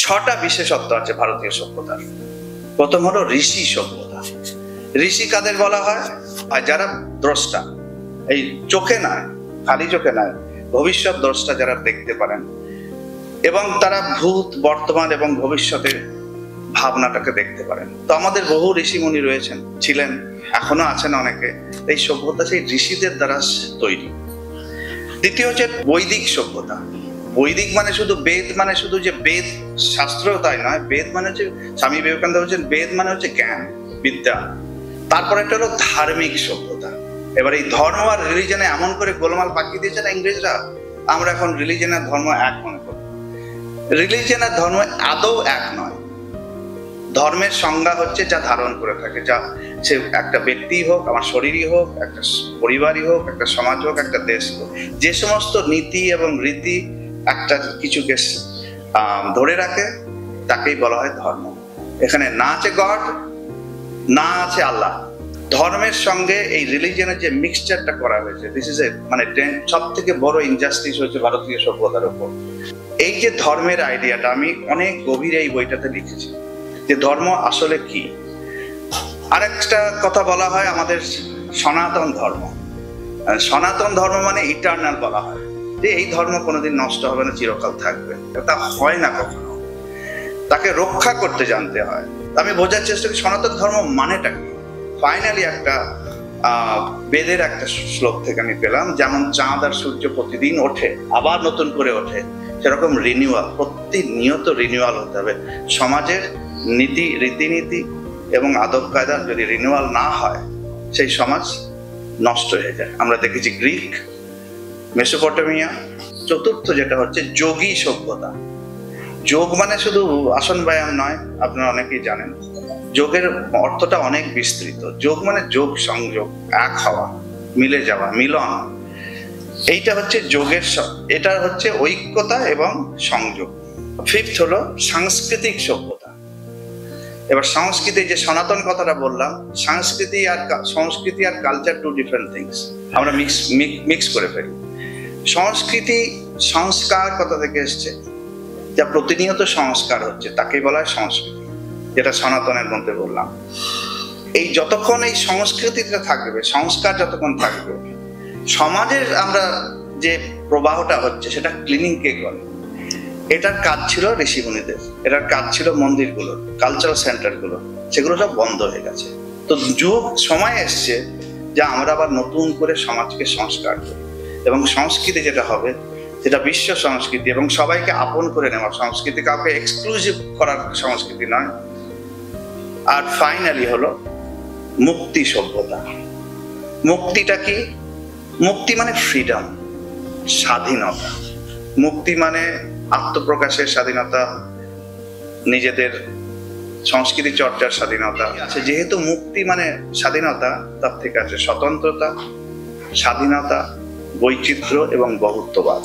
ছটা বিশেষত্ব আছে ভারতীয় সভ্যতার। প্রথম হলো ঋষি সভ্যতা। ঋষি কাদের বলা হয়? আর যারা দ্রষ্টা, এই চোখে নয়, খালি চোখে নয়, ভবিষ্যৎ দ্রষ্টা যারা দেখতে পারেন এবং তারা ভূত, বর্তমান এবং ভবিষ্যতের ভাবনাটাকে দেখতে পারেন। তো আমাদের বহু ঋষিমুনি রয়েছেন, ছিলেন, এখনো আছেন অনেকে। এই সভ্যতা সেই ঋষিদের দ্বারা তৈরি। দ্বিতীয় হচ্ছে বৈদিক সভ্যতা। বৈদিক মানে শুধু বেদ, মানে শুধু যে বেদ শাস্ত্র তাই নয়। বেদ মানে হচ্ছে, স্বামী বিবেকানন্দ বলছেন, বেদ মানে হচ্ছে জ্ঞান, বিদ্যা। তারপর একটা হলো ধার্মিক সভ্যতা। এবার এই ধর্ম আর রিলিজনে এমন করে গোলমাল পাকিয়ে দিয়েছে না ইংরেজরা, আমরা এখন রিলিজন আর ধর্ম এক মনে করি। রিলিজন আর ধর্ম আদৌ এক নয়। ধর্মের সংজ্ঞা হচ্ছে যা ধারণ করে থাকে, যা সে একটা ব্যক্তি হোক, আমার শরীরই হোক, একটা পরিবারই হোক, একটা সমাজ হোক, একটা দেশ হোক, যে সমস্ত নীতি এবং রীতি একটা কিছুকে ধরে রাখে তাকেই বলা হয় ধর্ম। এখানে না আছে গড, না আছে আল্লাহ। ধর্মের সঙ্গে এই রিলিজনের যে মিক্সচারটা করা হয়েছে, দিস ইজ এ মানে সব থেকে বড় ইনজাস্টিস হয়েছে ভারতীয় সভ্যতার উপর। এই যে ধর্মের আইডিয়াটা আমি অনেক গভীরে এই বইটাতে লিখেছি, যে ধর্ম আসলে কি। আরেকটা কথা বলা হয় আমাদের সনাতন ধর্ম। সনাতন ধর্ম মানে ইটারনাল বলা হয়, যে এই ধর্ম কোনোদিন নষ্ট হবে না, চিরকাল থাকবে। তা হয় না কখনো, তাকে রক্ষা করতে জানতে হয়। আমি বোঝার চেষ্টা করি সনাতন ধর্ম মানেটা কি। ফাইনালি একটা বেদের একটা শ্লোক থেকে আমি পেলাম, যেমন চাঁদ আর সূর্য প্রতিদিন ওঠে, আবার নতুন করে ওঠে, সেরকম রিনিউয়াল, প্রতিনিয়ত রিনিউয়াল হতে হবে। সমাজের নীতি, রীতিনীতি এবং আদব কায়দার যদি রিনিউয়াল না হয়, সেই সমাজ নষ্ট হয়ে যায়। আমরা দেখেছি গ্রিক, মেসোপটেমিয়া। চতুর্থ যেটা হচ্ছে যোগী সভ্যতা। যোগ মানে শুধু আসন ব্যায়াম নয়, আপনারা অনেকেই জানেন। যোগের অর্থটা অনেক বিস্তৃত। যোগ মানে যোগ, সংযোগ, এক হওয়া, মিলে যাওয়া, মিলন। এইটা হচ্ছে যোগের, এটা হচ্ছে ঐক্যতা এবং সংযোগ। ফিফথ হলো সাংস্কৃতিক সভ্যতা। এবার সংস্কৃতি, যে সনাতন কথাটা বললাম, সংস্কৃতি আর কালচার টু ডিফারেন্ট থিংস। আমরা মিক্স করে ফেলি। সংস্কৃতি সংস্কার কথা থেকে এসছে, যা প্রতিনিয়ত সংস্কার হচ্ছে, তাকে বলা হয় সংস্কৃতি, যেটা সনাতনের মধ্যে বললাম। এই যতক্ষণ এই সংস্কৃতিটা থাকবে, সংস্কার যতক্ষণ থাকবে, সমাজের আমরা যে প্রবাহটা হচ্ছে সেটা ক্লিনিং কে করে? এটার কাজ ছিল ঋষিমুনিদের, এটার কাজ ছিল মন্দিরগুলো, কালচারাল সেন্টারগুলো, সেগুলো সব বন্ধ হয়ে গেছে। তো সময় এসছে যে আমরা আবার নতুন করে সমাজকে সংস্কার করি, এবং সংস্কৃতি যেটা হবে যেটা বিশ্ব সংস্কৃতি এবং সবাইকে আপন করে নেওয়া সংস্কৃতি, কাউকে এক্সক্লুসিভ করার সংস্কৃতি নয়। আর ফাইনালি হলো মুক্তি সভ্যতা। মুক্তিটা কি? মুক্তি মানে ফ্রিডম, স্বাধীনতা। মুক্তি মানে আত্মপ্রকাশের স্বাধীনতা, নিজেদের সংস্কৃতি চর্চার স্বাধীনতা আছে। যেহেতু মুক্তি মানে স্বাধীনতা, তার থেকে আছে স্বতন্ত্রতা, স্বাধীনতা, বৈচিত্র্য এবং বহুত্ববাদ।